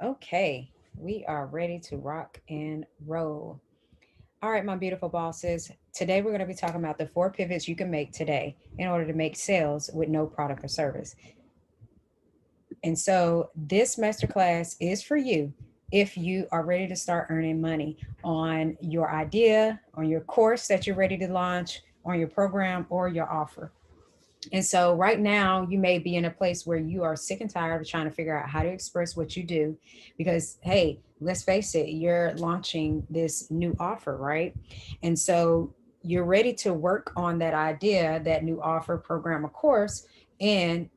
Okay, we are ready to rock and roll. All right, my beautiful bosses. Today we're going to be talking about the four pivots you can make today in order to make sales with no product or service. And so this masterclass is for you if you are ready to start earning money on your idea, on your course that you're ready to launch, on your program or your offer. And so right now you may be in a place where you are sick and tired of trying to figure out how to express what you do because hey, let's face it, you're launching this new offer, right? And so you're ready to work on that idea, that new offer, program, or course, and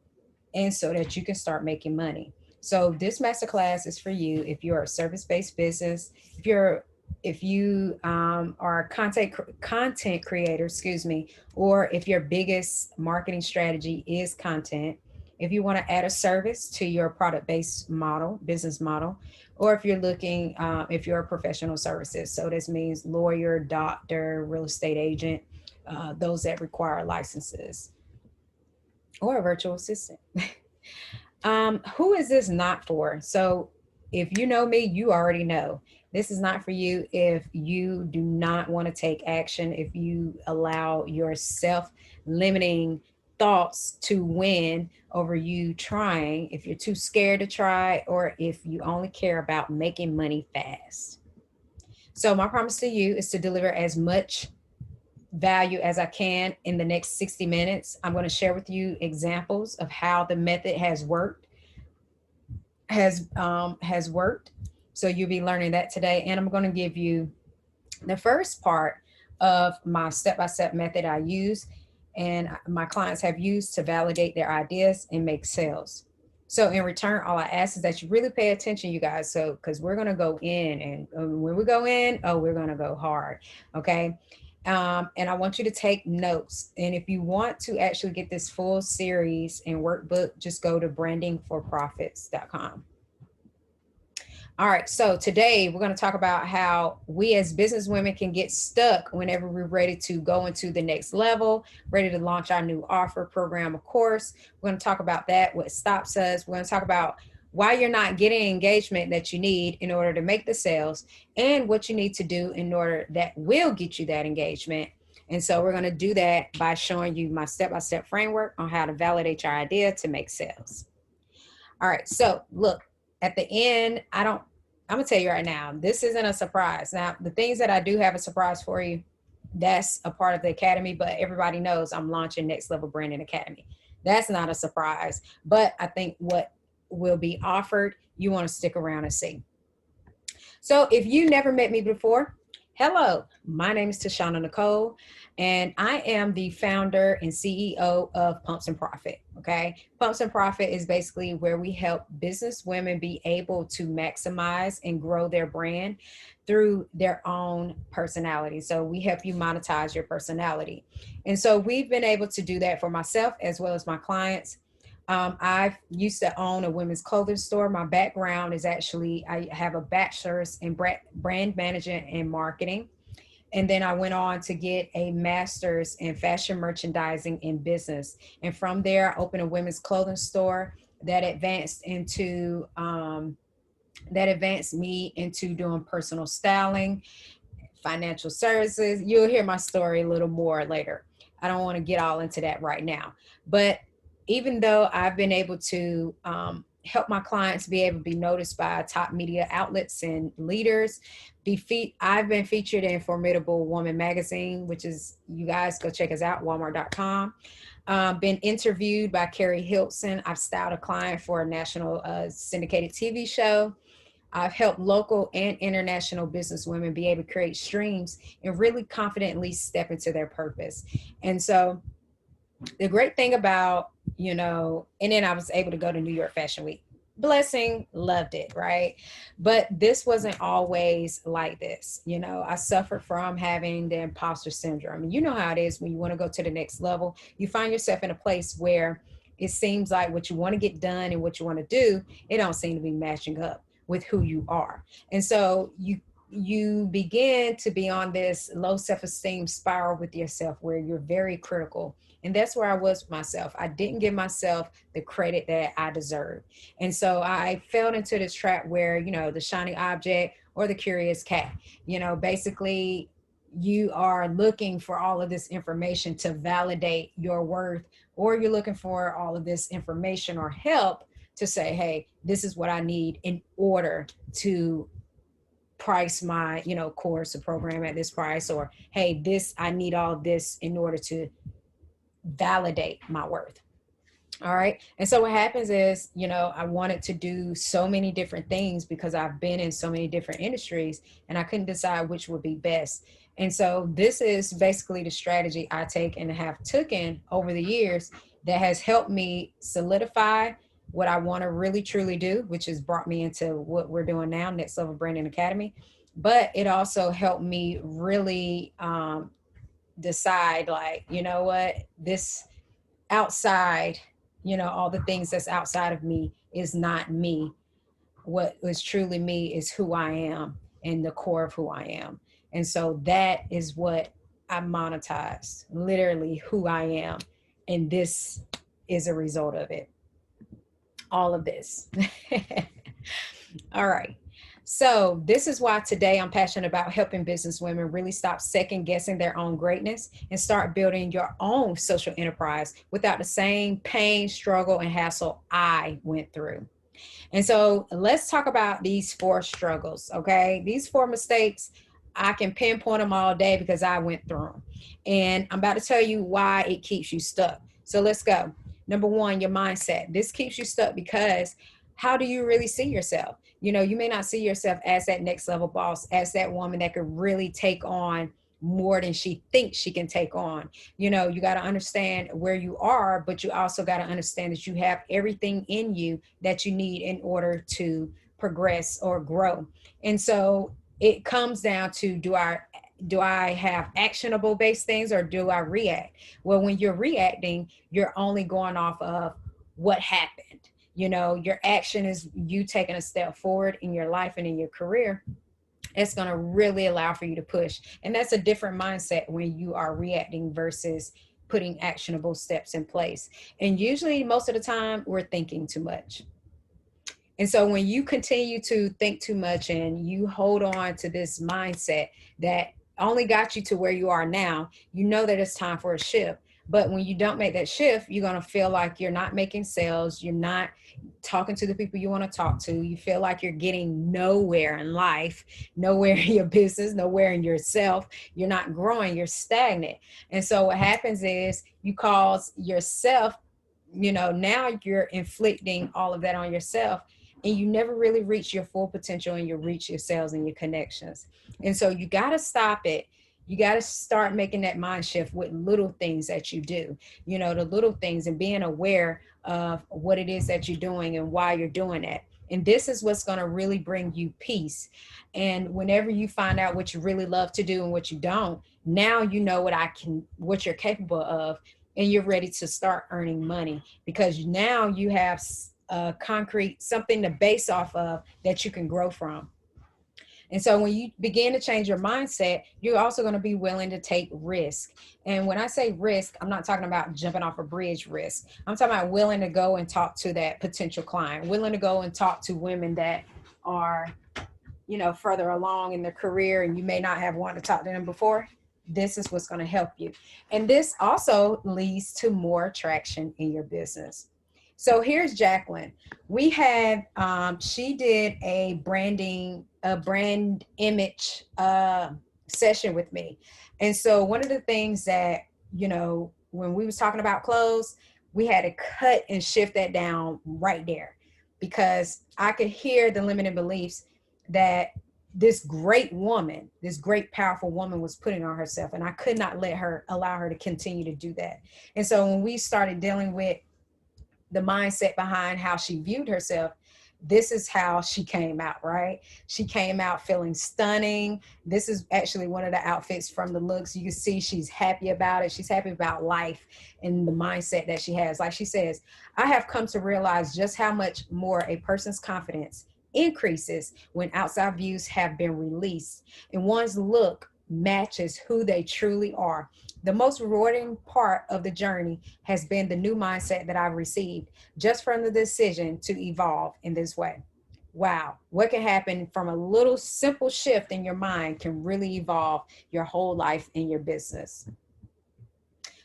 so that you can start making money. So this masterclass is for you if you're a service-based business, if you're if you are a content creator, excuse me, or if your biggest marketing strategy is content, if you want to add a service to your product-based model, business model, or if you're looking, if you're a professional services, so this means lawyer, doctor, real estate agent, those that require licenses, or a virtual assistant. Who is this not for? So, if you know me, you already know this is not for you if you do not want to take action, if you allow your self limiting thoughts to win over you trying, if you're too scared to try, or if you only care about making money fast. So, my promise to you is to deliver as much value as I can in the next 60 minutes. I'm going to share with you examples of how the method has worked. So you'll be learning that today, and I'm going to give you the first part of my step-by-step method I use and my clients have used to validate their ideas and make sales. So in return, all I ask is that you really pay attention, you guys. So because we're gonna go in, and when we go in, oh, we're gonna go hard. Okay. And I want you to take notes. And if you want to actually get this full series and workbook, just go to brandingforprofits.com. All right, so today we're going to talk about how we as business women can get stuck whenever we're ready to go into the next level, ready to launch our new offer, program, or course. We're going to talk about that, what stops us. We're going to talk about why you're not getting engagement that you need in order to make the sales, and what you need to do in order that will get you that engagement. And so we're going to do that by showing you my step-by-step framework on how to validate your idea to make sales. All right, so look, at the end, I'm gonna tell you right now, this isn't a surprise. Now, the things that I do have a surprise for you, that's a part of the academy, but everybody knows I'm launching Next Level Branding Academy. That's not a surprise, but I think what will be offered, you want to stick around and see. So if you never met me before, hello, my name is Tashana Nicole, and I am the founder and CEO of Pumps and Profit. Okay. Pumps and Profit is basically where we help business women be able to maximize and grow their brand through their own personality. So we help you monetize your personality. And so we've been able to do that for myself as well as my clients. I used to own a women's clothing store. My background is actually, I have a bachelor's in brand management and marketing. And then I went on to get a master's in fashion merchandising and business. And from there, I opened a women's clothing store that advanced me into doing personal styling, financial services. You'll hear my story a little more later. I don't want to get all into that right now. But even though I've been able to help my clients be able to be noticed by top media outlets and leaders, I've been featured in Formidable Woman magazine, which is, you guys go check us out, walmart.com. Been interviewed by Carrie Hilton. I've styled a client for a national syndicated TV show. I've helped local and international business women be able to create streams and really confidently step into their purpose. And so the great thing about, and then I was able to go to New York Fashion Week. Blessing, loved it, right? But this wasn't always like this. I suffered from having the imposter syndrome. You know how it is when you want to go to the next level. You find yourself in a place where it seems like what you want to get done and what you want to do, it don't seem to be matching up with who you are. And so you begin to be on this low self-esteem spiral with yourself where you're very critical. And that's where I was with myself. I didn't give myself the credit that I deserved. And so I fell into this trap where, the shiny object or the curious cat, basically you are looking for all of this information to validate your worth, or you're looking for all of this information or help to say, hey, this is what I need in order to price my course or program at this price, or hey, this, I need all this in order to validate my worth. All right. And so what happens is, I wanted to do so many different things because I've been in so many different industries and I couldn't decide which would be best. And so this is basically the strategy I take and have taken over the years that has helped me solidify what I want to really truly do, which has brought me into what we're doing now, Next Level Branding Academy. But it also helped me really decide, like, what, this outside, all the things that's outside of me is not me. What is truly me is who I am and the core of who I am. And so that is what I monetized, literally who I am. And this is a result of it. All of this. All right. So this is why today I'm passionate about helping business women really stop second guessing their own greatness and start building your own social enterprise without the same pain, struggle, and hassle I went through. And so let's talk about these 4 struggles, okay? These 4 mistakes, I can pinpoint them all day because I went through them. And I'm about to tell you why it keeps you stuck. So let's go. Number 1, your mindset. This keeps you stuck because how do you really see yourself? You may not see yourself as that next level boss, as that woman that could really take on more than she thinks she can take on. You got to understand where you are, but you also got to understand that you have everything in you that you need in order to progress or grow. And so it comes down to, do I have actionable based things or do I react? Well, when you're reacting, you're only going off of what happened. Your action is you taking a step forward in your life and in your career. It's going to really allow for you to push. And that's a different mindset when you are reacting versus putting actionable steps in place. And usually most of the time we're thinking too much. And so when you continue to think too much and you hold on to this mindset that only got you to where you are now, that it's time for a shift. But when you don't make that shift, you're going to feel like you're not making sales. You're not talking to the people you want to talk to. You feel like you're getting nowhere in life, nowhere in your business, nowhere in yourself. You're not growing. You're stagnant. And so what happens is you cause yourself, now you're inflicting all of that on yourself. And you never really reach your full potential and you reach your sales and your connections. And so you got to stop it. You got to start making that mind shift with little things that you do, the little things, and being aware of what it is that you're doing and why you're doing that. And this is what's going to really bring you peace. And whenever you find out what you really love to do and what you don't, now you know what you're capable of, and you're ready to start earning money because now you have concrete, something to base off of that you can grow from. And so when you begin to change your mindset, you're also going to be willing to take risk. And when I say risk, I'm not talking about jumping off a bridge risk. I'm talking about willing to go and talk to that potential client, willing to go and talk to women that are, further along in their career and you may not have wanted to talk to them before. This is what's going to help you. And this also leads to more traction in your business. So here's Jacqueline. We had, she did a brand image session with me. And so one of the things that, when we was talking about clothes, we had to cut and shift that down right there because I could hear the limiting beliefs that this great woman, this great, powerful woman was putting on herself. And I could not allow her to continue to do that. And so when we started dealing with the mindset behind how she viewed herself, this is how she came out, right? She came out feeling stunning. This is actually one of the outfits from the looks. You can see she's happy about it. She's happy about life and the mindset that she has. Like she says, I have come to realize just how much more a person's confidence increases when outside views have been released and one's look matches who they truly are. The most rewarding part of the journey has been the new mindset that I've received just from the decision to evolve in this way. Wow, what can happen from a little simple shift in your mind can really evolve your whole life in your business.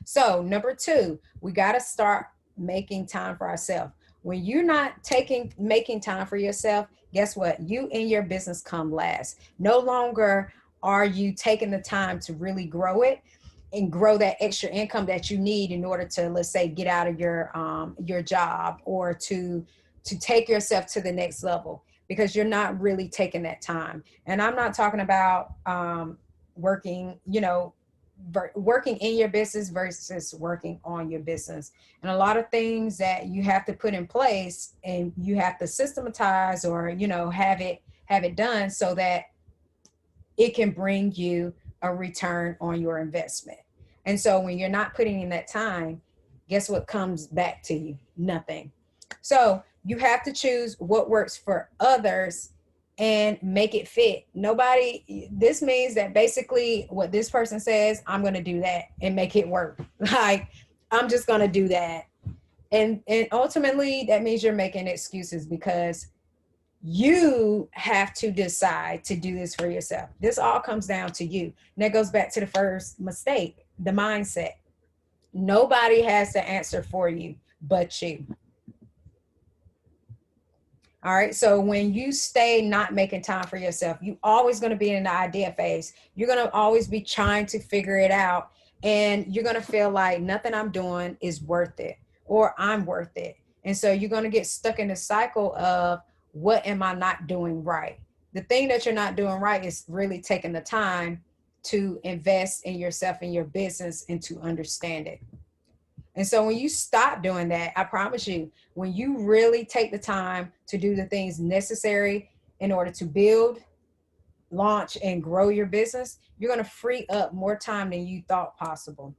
So, number two, we got to start making time for ourselves. When you're not making time for yourself, guess what? You and your business come last. No longer are you taking the time to really grow it and grow that extra income that you need in order to, let's say, get out of your job, or to take yourself to the next level, because you're not really taking that time. And I'm not talking about working, working in your business versus working on your business. And a lot of things that you have to put in place and you have to systematize, or have it done so that it can bring you a return on your investment. And so when you're not putting in that time, guess what comes back to you? Nothing. So you have to choose what works for others and make it fit. This means that basically what this person says, I'm going to do that and make it work. Like, I'm just going to do that. And ultimately that means you're making excuses, because you have to decide to do this for yourself. This all comes down to you. And that goes back to the first mistake, the mindset. Nobody has the answer for you but you. All right. So when you stay not making time for yourself, you always going to be in the idea phase. You're going to always be trying to figure it out. And you're going to feel like nothing I'm doing is worth it, or I'm worth it. And so you're going to get stuck in the cycle of, what am I not doing right? The thing that you're not doing right is really taking the time to invest in yourself and your business and to understand it. And so when you stop doing that, I promise you, when you really take the time to do the things necessary in order to build, launch, and grow your business, you're going to free up more time than you thought possible.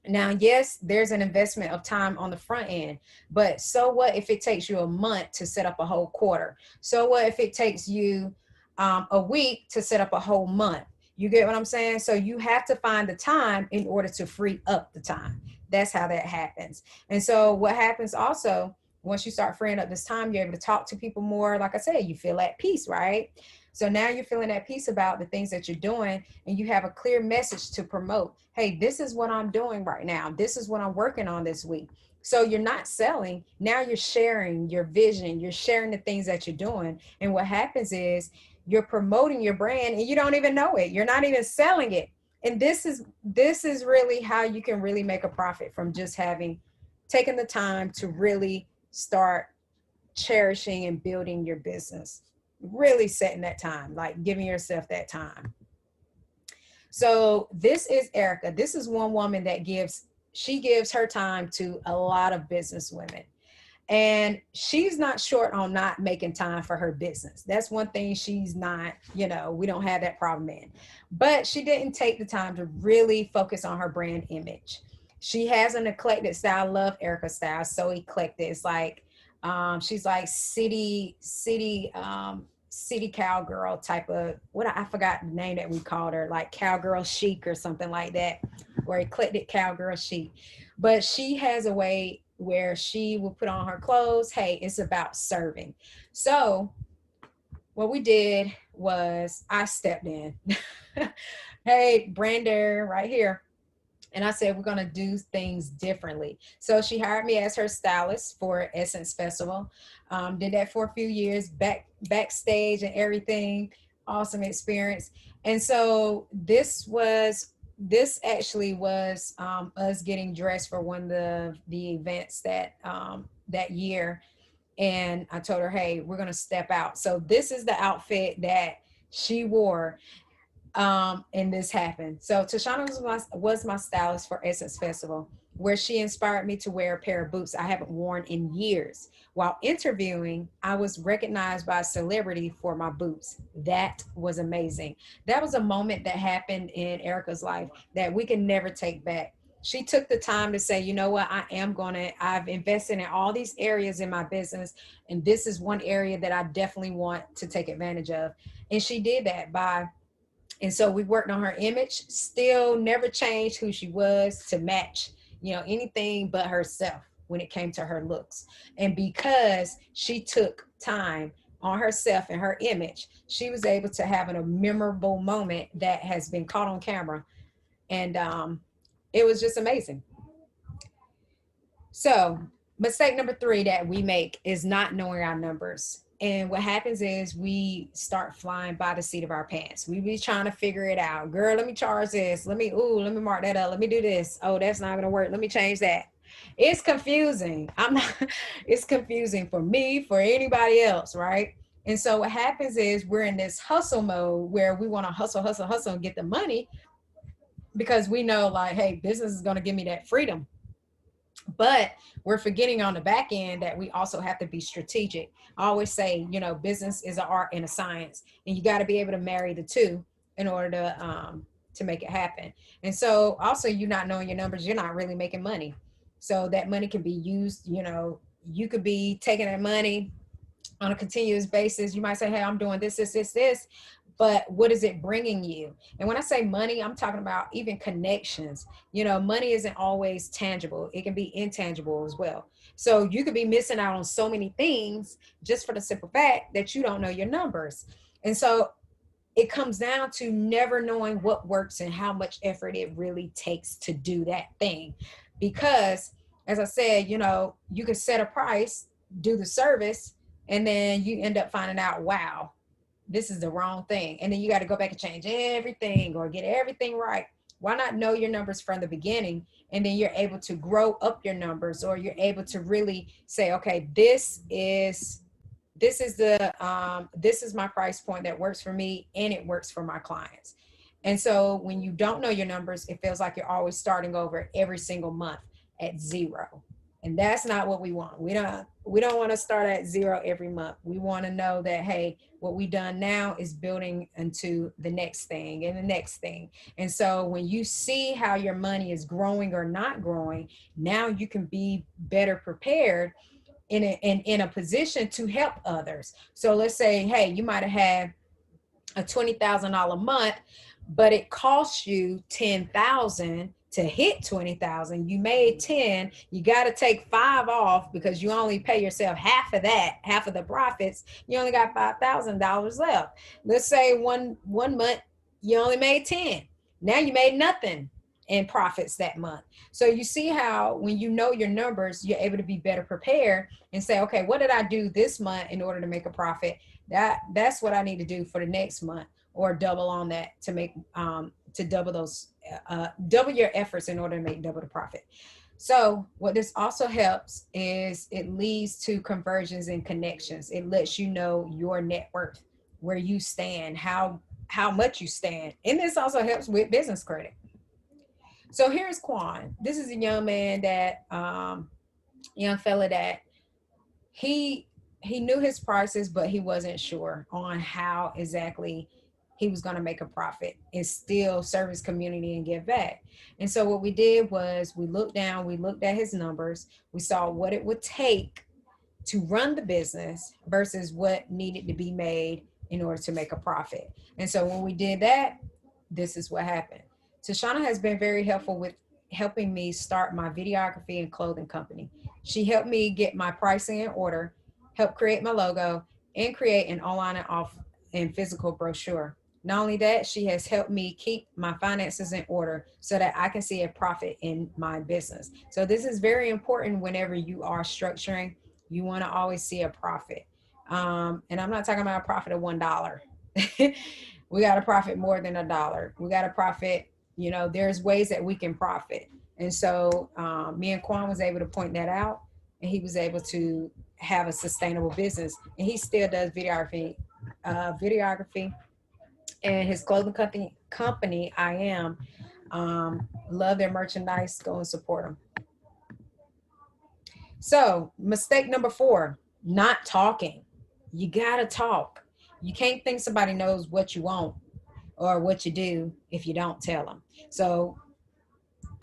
Now, yes, there's an investment of time on the front end, but so what if it takes you a month to set up a whole quarter? So what if it takes you a week to set up a whole month? You get what I'm saying? So you have to find the time in order to free up the time. That's how that happens. And so what happens also, once you start freeing up this time, you're able to talk to people more. Like I said, you feel at peace, right? So now you're feeling at peace about the things that you're doing, and you have a clear message to promote. Hey, this is what I'm doing right now. This is what I'm working on this week. So you're not selling. Now you're sharing your vision. You're sharing the things that you're doing. And what happens is you're promoting your brand and you don't even know it. You're not even selling it. And this is really how you can really make a profit from just having taken the time to really start cherishing and building your business. Really setting that time, like giving yourself that time. So this is Erica. This is one woman that gives her time to a lot of business women. And she's not short on not making time for her business. That's one thing she's not, we don't have that problem in. But she didn't take the time to really focus on her brand image. She has an eclectic style. I love Erica's style. So eclectic. It's like, she's like city cowgirl type of, I forgot the name that we called her, like cowgirl chic or something like that, or eclectic cowgirl chic. But she has a way where she will put on her clothes. Hey, it's about serving. So what we did was I stepped in. Hey, Brander, right here. And I said, we're going to do things differently. So she hired me as her stylist for Essence Festival. Did that for a few years, backstage and everything. Awesome experience. And so this actually was us getting dressed for one of the events that year. And I told her, hey, we're going to step out. So this is the outfit that she wore. And this happened. So Tashana was my stylist for Essence Festival, where she inspired me to wear a pair of boots I haven't worn in years. While interviewing, I was recognized by a celebrity for my boots. That was amazing. That was a moment that happened in Erica's life that we can never take back. she took the time to say, you know what, I've invested in all these areas in my business, and this is one area that I definitely want to take advantage of. And she did that and so we worked on her image, still never changed who she was to match, anything but herself when it came to her looks. And because she took time on herself and her image, she was able to have a memorable moment that has been caught on camera. And it was just amazing. So, mistake number 3 that we make is not knowing our numbers. And what happens is we start flying by the seat of our pants. We be trying to figure it out. Girl, let me charge this. Let me mark that up. Let me do this. Oh, that's not going to work. Let me change that. It's confusing. It's confusing for me, for anybody else, right? And so what happens is we're in this hustle mode where we want to hustle and get the money, because we know, like, hey, business is going to give me that freedom. But we're forgetting on the back end that we also have to be strategic. I always say, business is an art and a science, and you got to be able to marry the two in order to make it happen. And so also, you not knowing your numbers, you're not really making money. So that money can be used, you could be taking that money on a continuous basis. You might say, hey, I'm doing this, but what is it bringing you? And when I say money, I'm talking about even connections. Money isn't always tangible. It can be intangible as well. So you could be missing out on so many things just for the simple fact that you don't know your numbers. And so it comes down to never knowing what works and how much effort it really takes to do that thing. Because as I said, you could set a price, do the service, and then you end up finding out, wow, this is the wrong thing. And then you got to go back and change everything or get everything right. Why not know your numbers from the beginning? And then you're able to grow up your numbers, or you're able to really say, okay, this is my price point that works for me, and it works for my clients. And so when you don't know your numbers, it feels like you're always starting over every single month at zero. And that's not what we want. We don't want to start at zero every month. We want to know that, hey, what we done now is building into the next thing and the next thing. And so when you see how your money is growing or not growing, now you can be better prepared in a position to help others. So let's say, hey, you might have had a $20,000 month, but it costs you $10,000 to hit 20,000. You made 10, you got to take 5 off because you only pay yourself half of that, half of the profits. You only got $5,000 left. Let's say one month you only made 10. Now you made nothing in profits that month. So you see how when you know your numbers, you're able to be better prepared and say, okay, what did I do this month in order to make a profit? That's what I need to do for the next month, or double on that to make to double your efforts in order to make double the profit. So what this also helps is it leads to conversions and connections. It lets you know your net worth, where you stand, how much you stand. And this also helps with business credit. So here's Quan. This is a young man that, young fella that he knew his prices, but he wasn't sure on how exactly he was going to make a profit and still serve his community and give back. And so what we did was we looked at his numbers, we saw what it would take to run the business versus what needed to be made in order to make a profit. And so when we did that, this is what happened. Tashana has been very helpful with helping me start my videography and clothing company. She helped me get my pricing in order, helped create my logo, and create an online and off and physical brochure. Not only that, she has helped me keep my finances in order so that I can see a profit in my business. So this is very important whenever you are structuring. You want to always see a profit. And I'm not talking about a profit of $1. We got to profit more than $1. We got to profit, there's ways that we can profit. And so me and Quan was able to point that out, and he was able to have a sustainable business. And he still does videography, and his clothing company, I Am. Love their merchandise. Go and support them. So mistake number 4, not talking. You got to talk. You can't think somebody knows what you want or what you do if you don't tell them. So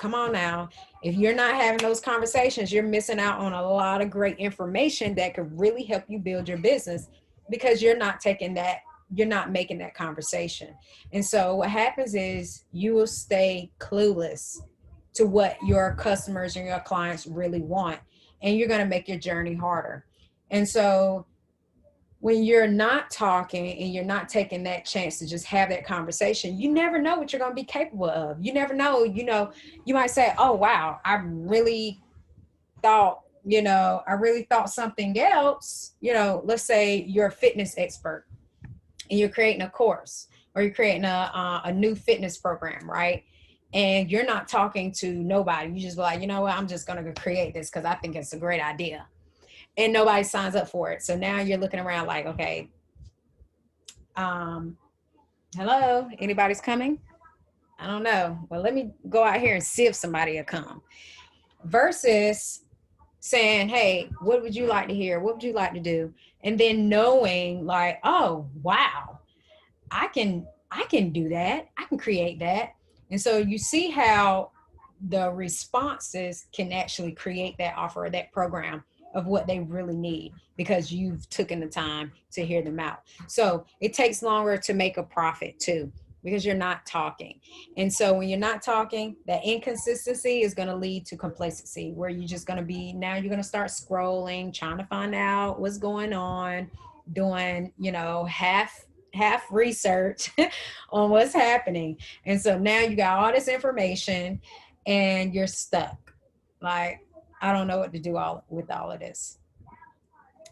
come on now. If you're not having those conversations, you're missing out on a lot of great information that could really help you build your business, because you're not taking that, you're not making that conversation. And so what happens is you will stay clueless to what your customers and your clients really want, and you're going to make your journey harder. And so when you're not talking and you're not taking that chance to just have that conversation, you never know what you're going to be capable of. You never know, you might say, oh, wow, thought, I really thought something else. Let's say you're a fitness expert and you're creating a course, or you're creating a new fitness program, right? And you're not talking to nobody. You just be like, you know what, I'm just going to create this because I think it's a great idea. And nobody signs up for it. So now you're looking around like, okay, hello, anybody's coming? I don't know. Well, let me go out here and see if somebody will come. Versus saying, hey, what would you like to hear? What would you like to do? And then knowing like, oh, wow, I can do that. I can create that. And so you see how the responses can actually create that offer or that program of what they really need, because you've taken the time to hear them out. So it takes longer to make a profit too, because you're not talking. And so when you're not talking, that inconsistency is going to lead to complacency, where you're just going to be, now you're going to start scrolling, trying to find out what's going on, doing, half research on what's happening. And so now you got all this information and you're stuck. Like, I don't know what to do with all of this.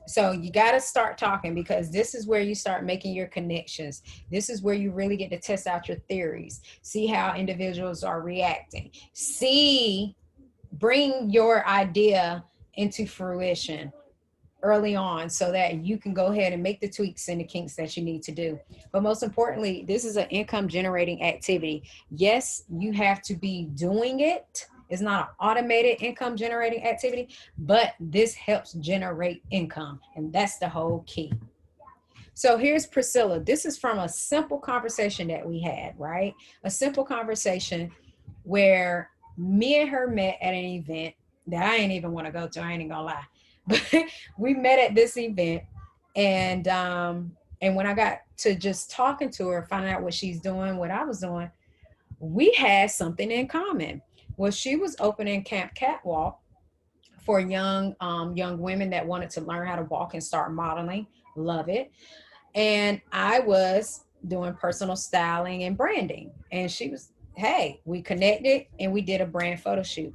So you got to start talking, because this is where you start making your connections. This is where you really get to test out your theories, see how individuals are reacting, bring your idea into fruition early on, so that you can go ahead and make the tweaks and the kinks that you need to do. But most importantly, this is an income generating activity. Yes, you have to be doing it. It's not an automated income generating activity, but this helps generate income. And that's the whole key. So here's Priscilla. This is from a simple conversation that we had, right? A simple conversation where me and her met at an event that I ain't even want to go to. I ain't even gonna lie. But we met at this event, and when I got to just talking to her, finding out what she's doing, what I was doing, we had something in common. Well, she was opening Camp Catwalk for young women that wanted to learn how to walk and start modeling. Love it. And I was doing personal styling and branding. And she was, hey, we connected and we did a brand photo shoot.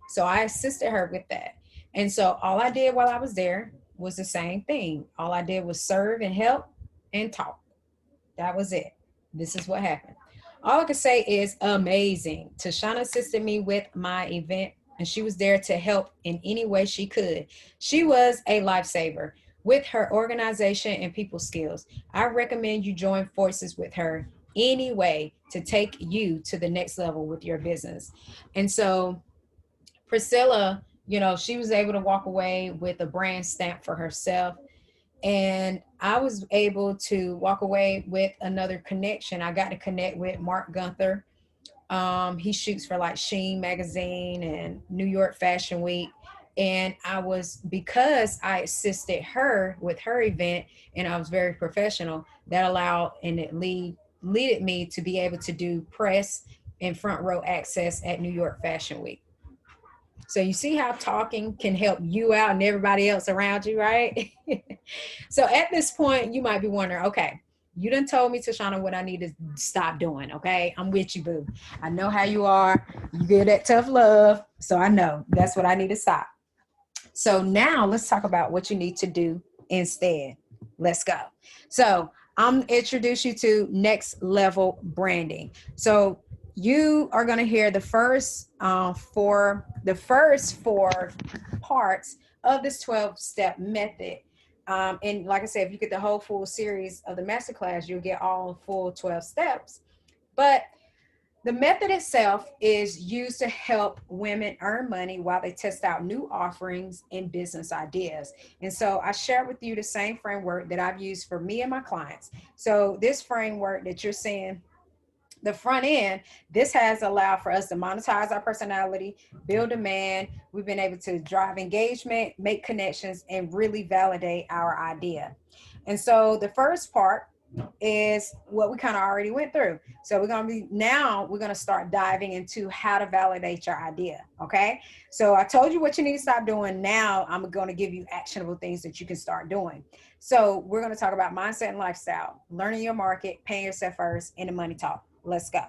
So I assisted her with that. And so all I did while I was there was the same thing. All I did was serve and help and talk. That was it. This is what happened. All I can say is amazing. Tashana assisted me with my event, and she was there to help in any way she could. She was a lifesaver with her organization and people skills. I recommend you join forces with her anyway to take you to the next level with your business. And so Priscilla, she was able to walk away with a brand stamp for herself. And I was able to walk away with another connection. I got to connect with Mark Gunther. He shoots for like Sheen Magazine and New York Fashion Week. And because I assisted her with her event and I was very professional, that allowed and it leaded me to be able to do press and front row access at New York Fashion Week. So you see how talking can help you out and everybody else around you, right? So at this point, you might be wondering, okay, you done told me, Tashana, what I need to stop doing, okay? I'm with you, boo. I know how you are. You give that tough love. So I know that's what I need to stop. So now let's talk about what you need to do instead. Let's go. So I'm introduce you to next level branding. So you are going to hear the first four parts of this 12-step method. And like I said, if you get the whole full series of the masterclass, you'll get all full 12 steps. But the method itself is used to help women earn money while they test out new offerings and business ideas. And so I shared with you the same framework that I've used for me and my clients. So this framework that you're seeing the front end, this has allowed for us to monetize our personality, build demand. We've been able to drive engagement, make connections, and really validate our idea. And so the first part is what we kind of already went through. So we're going to start diving into how to validate your idea. Okay. So I told you what you need to stop doing. Now I'm going to give you actionable things that you can start doing. So we're going to talk about mindset and lifestyle, learning your market, paying yourself first, and the money talk. Let's go.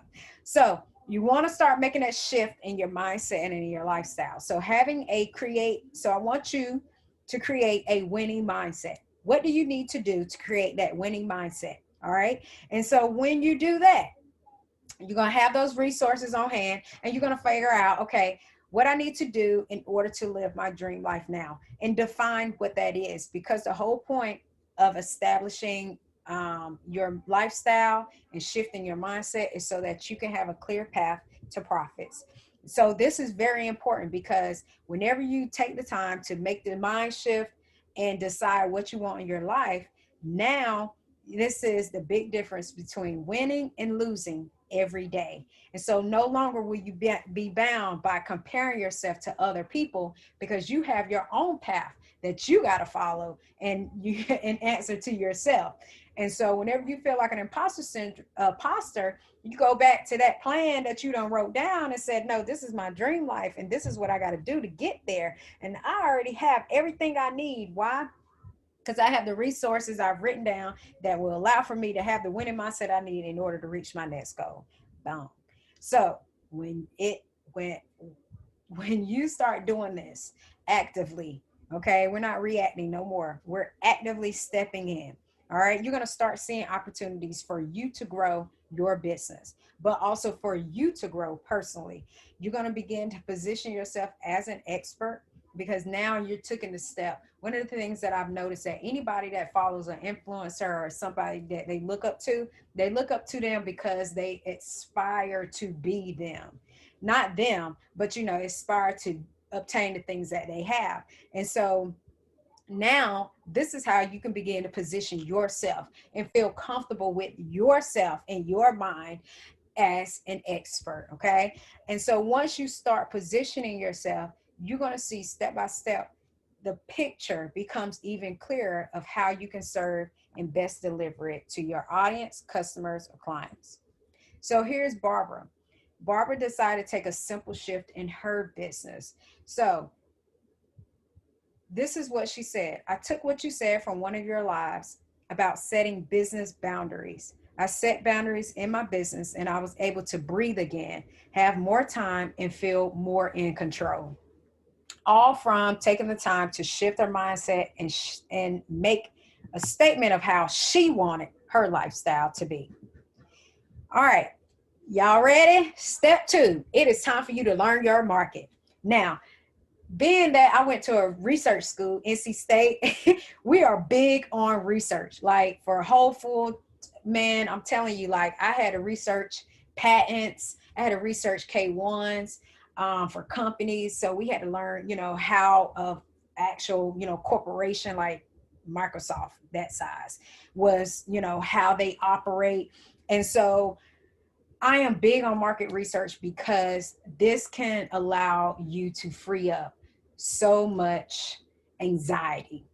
So you want to start making that shift in your mindset and in your lifestyle. So I want you to create a winning mindset. What do you need to do to create that winning mindset? All right. And so when you do that, you're going to have those resources on hand and you're going to figure out, okay, what I need to do in order to live my dream life now, and define what that is, because the whole point of establishing your lifestyle and shifting your mindset is so that you can have a clear path to profits. So this is very important, because whenever you take the time to make the mind shift and decide what you want in your life, now this is the big difference between winning and losing every day. And so no longer will you be bound by comparing yourself to other people, because you have your own path that you got to follow and you and answer to yourself. And so whenever you feel like an imposter, you go back to that plan that you done wrote down and said, no, this is my dream life and this is what I got to do to get there. And I already have everything I need. Why? Because I have the resources I've written down that will allow for me to have the winning mindset I need in order to reach my next goal. Boom. So when you start doing this actively, okay, we're not reacting no more. We're actively stepping in. All right. You're going to start seeing opportunities for you to grow your business, but also for you to grow personally. You're going to begin to position yourself as an expert, because now you're taking the step. One of the things that I've noticed, that anybody that follows an influencer or somebody that they look up to them because they aspire to be them, not them, but aspire to obtain the things that they have. And so now this is how you can begin to position yourself and feel comfortable with yourself and your mind as an expert. Okay. And so once you start positioning yourself, you're going to see step by step, the picture becomes even clearer of how you can serve and best deliver it to your audience, customers, or clients. So here's Barbara. Barbara decided to take a simple shift in her business. So this is what she said. I took what you said from one of your lives about setting business boundaries. I set boundaries in my business and I was able to breathe again, have more time, and feel more in control. All from taking the time to shift her mindset and make a statement of how she wanted her lifestyle to be. All right, y'all ready? Step 2, it is time for you to learn your market. Now, being that I went to a research school, NC State, we are big on research. Like for Whole Foods, man, I'm telling you, like I had to research patents, I had to research K1s for companies. So we had to learn, how of actual, corporation like Microsoft, that size was, how they operate. And so I am big on market research because this can allow you to free up so much anxiety.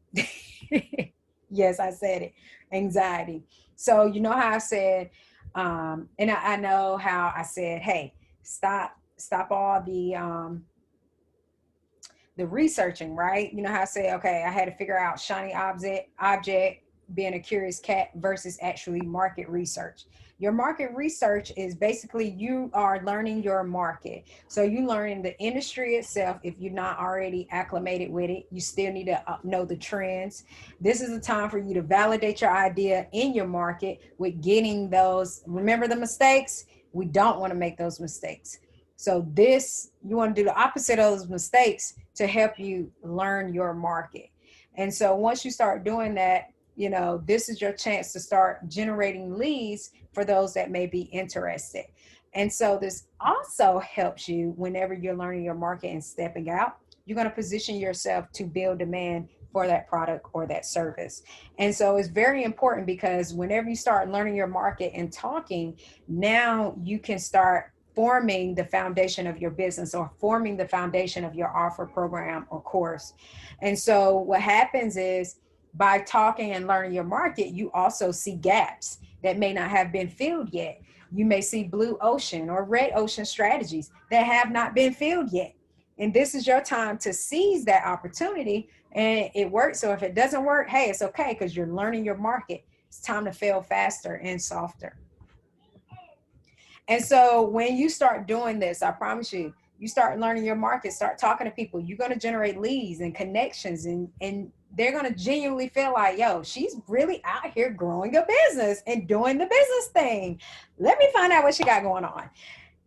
Yes, I said it, anxiety. So you know how I said, and I know how I said, hey, stop all the researching, right? You know how I say, okay, I had to figure out shiny object, being a curious cat versus actually market research. Your market research is basically you are learning your market. So you learning the industry itself. If you're not already acclimated with it, you still need to know the trends. This is a time for you to validate your idea in your market with getting those. Remember the mistakes? We don't want to make those mistakes. So you want to do the opposite of those mistakes to help you learn your market. And so once you start doing that, this is your chance to start generating leads for those that may be interested. And so this also helps you whenever you're learning your market and stepping out. You're going to position yourself to build demand for that product or that service. And so it's very important because whenever you start learning your market and talking, now you can start forming the foundation of your business or forming the foundation of your offer, program, or course. And so what happens is by talking and learning your market, you also see gaps that may not have been filled yet. You may see blue ocean or red ocean strategies that have not been filled yet. And this is your time to seize that opportunity, and it works. So if it doesn't work, hey, it's okay, because you're learning your market. It's time to fail faster and softer. And so when you start doing this, I promise you, you start learning your market, start talking to people, you're going to generate leads and connections, and they're going to genuinely feel like, yo, she's really out here growing a business and doing the business thing. Let me find out what she got going on.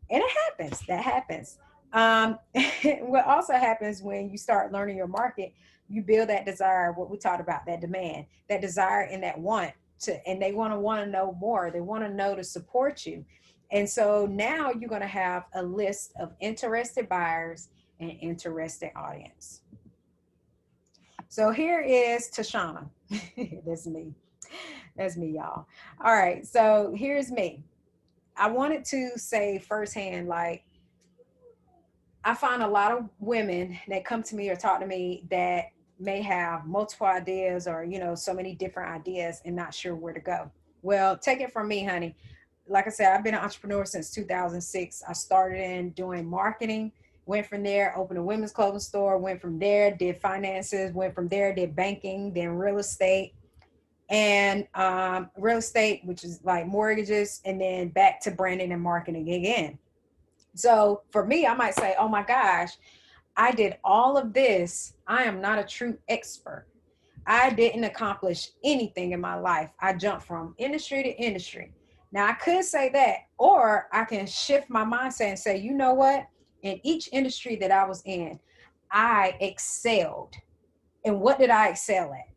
And it happens. That happens. What also happens when you start learning your market, you build that desire, what we talked about, that demand, that desire and that want to, and they want to know more. They want to know to support you. And so now you're going to have a list of interested buyers and interested audience. So here is Tashana. That's me. That's me, y'all. All right. So here's me. I wanted to say firsthand, like, I find a lot of women that come to me or talk to me that may have multiple ideas or, so many different ideas and not sure where to go. Well, take it from me, honey. Like I said, I've been an entrepreneur since 2006. I started in doing marketing, went from there, opened a women's clothing store, went from there, did finances, went from there, did banking, then real estate, and real estate, which is like mortgages, and then back to branding and marketing again. So for me, I might say, oh my gosh, I did all of this. I am not a true expert. I didn't accomplish anything in my life. I jumped from industry to industry. Now I could say that, or I can shift my mindset and say, you know what? In each industry that I was in, I excelled. And what did I excel at?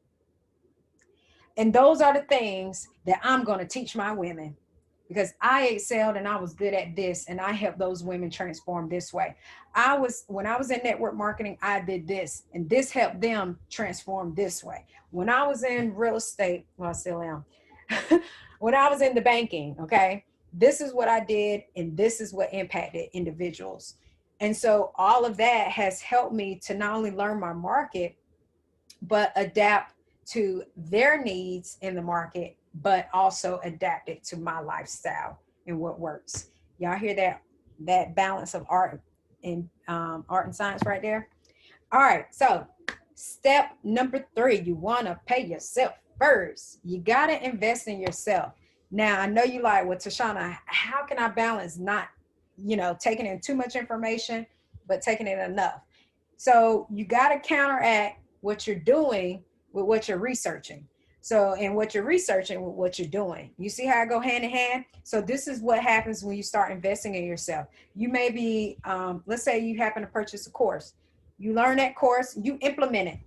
And those are the things that I'm going to teach my women, because I excelled and I was good at this, and I helped those women transform this way. When I was in network marketing, I did this, and this helped them transform this way. When I was in real estate, well, I still am. When I was in the banking, okay, this is what I did, and this is what impacted individuals. And so all of that has helped me to not only learn my market, but adapt to their needs in the market, but also adapt it to my lifestyle and what works. Y'all hear that balance of art and science right there? All right, so step number 3, you want to pay yourself first. You got to invest in yourself. Now, I know you like, well, Tashana, how can I balance not, taking in too much information, but taking in enough? So you got to counteract what you're doing with what you're researching. So, and what you're researching with what you're doing. You see how I go hand in hand? So this is what happens when you start investing in yourself. You may be, let's say you happen to purchase a course. You learn that course, you implement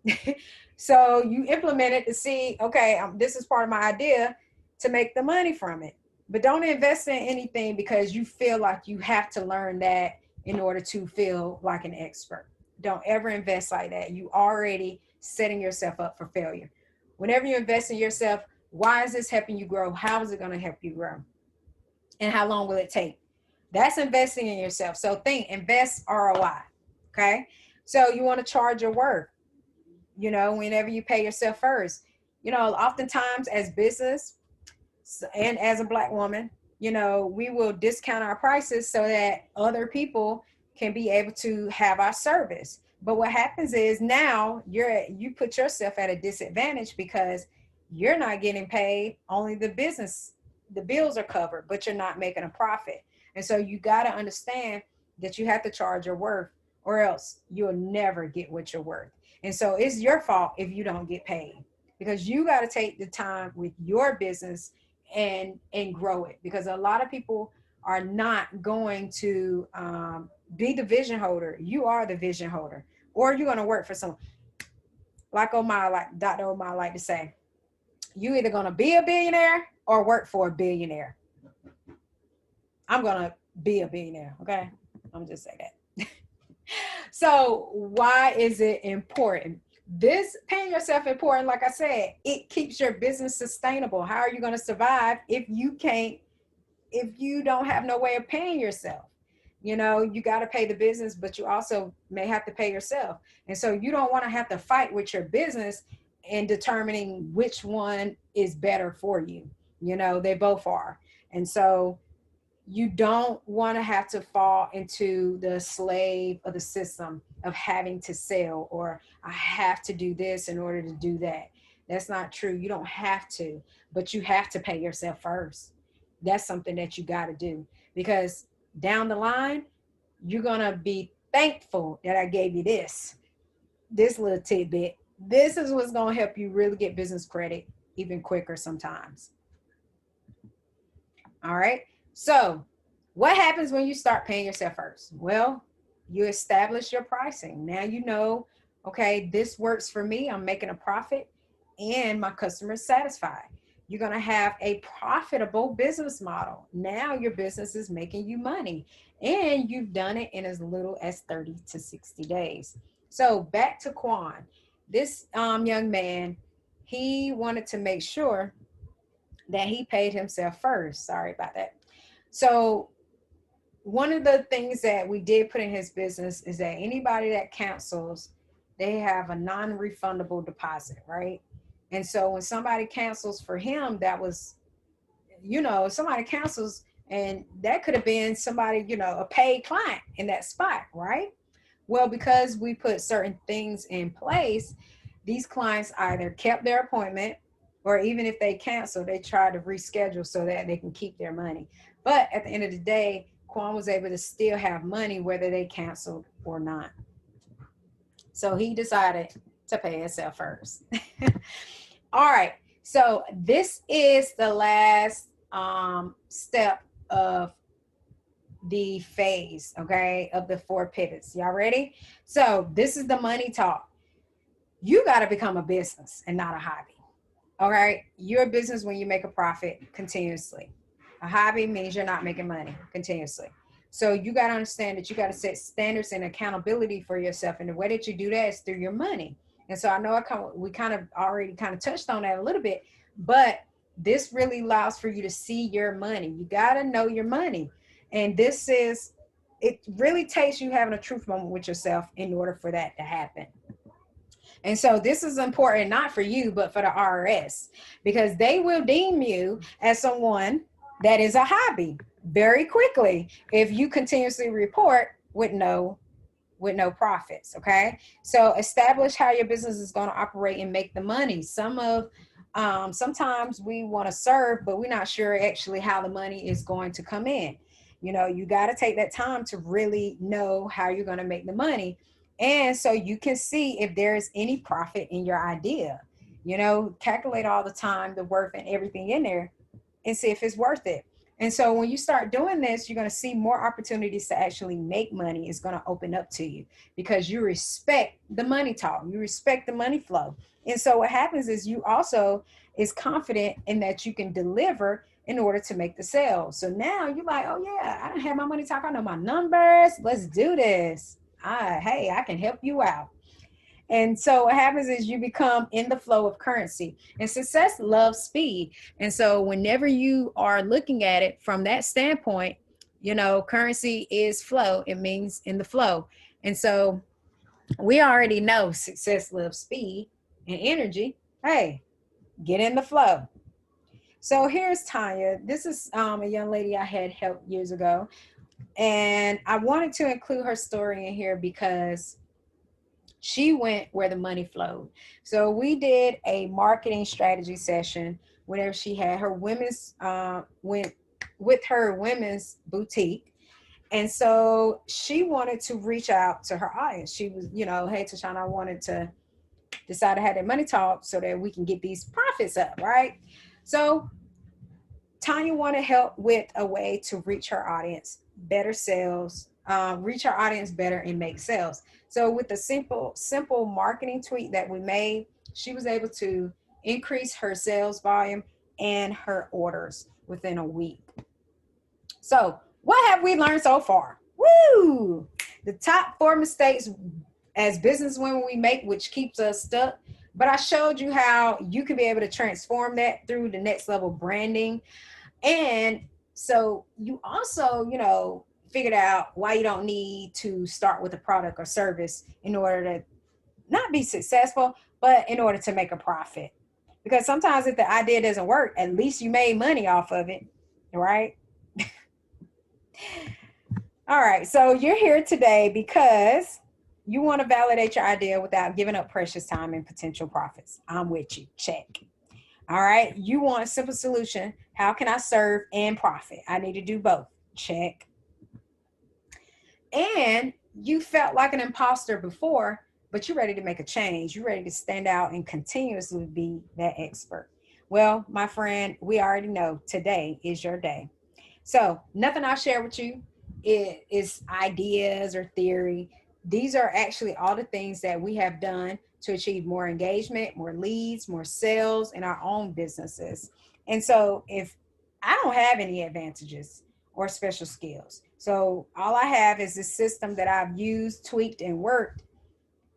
it. So you implement it to see, okay, this is part of my idea to make the money from it. But don't invest in anything because you feel like you have to learn that in order to feel like an expert. Don't ever invest like that. You already setting yourself up for failure. Whenever you invest in yourself, why is this helping you grow? How is it going to help you grow? And how long will it take? That's investing in yourself. So think, invest ROI. Okay. So you want to charge your worth, whenever you pay yourself first. Oftentimes as business and as a Black woman, we will discount our prices so that other people can be able to have our service. But what happens is now you put yourself at a disadvantage because you're not getting paid. Only the bills are covered, but you're not making a profit. And so you got to understand that you have to charge your worth, or else you'll never get what you're worth. And so it's your fault if you don't get paid, because you got to take the time with your business and grow it. Because a lot of people are not going to be the vision holder. You are the vision holder, or you're going to work for someone. Like Dr. Omar like to say, you either going to be a billionaire or work for a billionaire. I'm going to be a billionaire. Okay. I'm just saying that. So why is it important? This paying yourself important, like I said, it keeps your business sustainable. How are you going to survive if you don't have no way of paying yourself? You got to pay the business, but you also may have to pay yourself. And so you don't want to have to fight with your business in determining which one is better for you. They both are. And so you don't want to have to fall into the slave of the system of having to sell, or I have to do this in order to do that. That's not true. You don't have to, but you have to pay yourself first. That's something that you got to do, because down the line, you're going to be thankful that I gave you this little tidbit. This is what's going to help you really get business credit even quicker sometimes. All right. So what happens when you start paying yourself first? Well, you establish your pricing. Now you know, okay, this works for me. I'm making a profit and my customer's satisfied. You're going to have a profitable business model. Now your business is making you money, and you've done it in as little as 30 to 60 days. So back to Quan. This young man, he wanted to make sure that he paid himself first. Sorry about that. So one of the things that we did put in his business is that anybody that cancels, they have a non-refundable deposit, right? And so when somebody cancels for him, that was, somebody cancels, and that could have been somebody, a paid client in that spot, right? Well, because we put certain things in place, these clients either kept their appointment, or even if they cancel, they try to reschedule so that they can keep their money. But at the end of the day, Quan was able to still have money whether they canceled or not. So he decided to pay himself first. All right. So this is the last step of the phase, okay, of the 4 pivots. Y'all ready? So this is the money talk. You got to become a business and not a hobby. All right. You're a business when you make a profit continuously. A hobby means you're not making money continuously. So you got to understand that you got to set standards and accountability for yourself. And the way that you do that is through your money. And so I know we kind of already kind of touched on that a little bit, but this really allows for you to see your money. You got to know your money. And it really takes you having a truth moment with yourself in order for that to happen. And so this is important, not for you, but for the IRS, because they will deem you as someone that is a hobby very quickly if you continuously report with no profits. Okay. So establish how your business is going to operate and make the money. Sometimes we want to serve, but we're not sure actually how the money is going to come in. You got to take that time to really know how you're going to make the money. And so you can see if there's any profit in your idea, calculate all the time, the worth and everything in there and see if it's worth it. And so when you start doing this, you're going to see more opportunities to actually make money is going to open up to you because you respect the money talk. You respect the money flow. And so what happens is you also is confident in that you can deliver in order to make the sale. So now you're like, oh yeah, I don't have my money talk. I know my numbers. Let's do this. Hey, I can help you out. And so what happens is you become in the flow of currency, and success loves speed. And so whenever you are looking at it from that standpoint, currency is flow. It means in the flow. And so we already know success loves speed and energy. Hey, get in the flow. So here's Tanya. This is a young lady I had helped years ago. And I wanted to include her story in here because she went where the money flowed. So we did a marketing strategy session whenever she had her went with her women's boutique. And so she wanted to reach out to her audience. She was, hey, Tashana, I wanted to decide to have that money talk so that we can get these profits up, right? So Tanya wanted help with a way to reach her audience, better sales, reach our audience better and make sales. So with the simple marketing tweak that we made, she was able to increase her sales volume and her orders within a week. So what have we learned so far? Woo! The top 4 mistakes as businesswomen we make, which keeps us stuck. But I showed you how you could be able to transform that through the next level branding. And so you also, figured out why you don't need to start with a product or service in order to not be successful, but in order to make a profit. Because sometimes if the idea doesn't work, at least you made money off of it, right? All right, so you're here today because you want to validate your idea without giving up precious time and potential profits. I'm with you. Check. All right, you want a simple solution. How can I serve and profit? I need to do both. Check. And you felt like an imposter before, but you're ready to make a change. You're ready to stand out and continuously be that expert. Well, my friend, we already know today is your day. So nothing I'll share with you is ideas or theory. These are actually all the things that we have done to achieve more engagement, more leads, more sales in our own businesses. And so if I don't have any advantages or special skills, so all I have is this system that I've used, tweaked, and worked.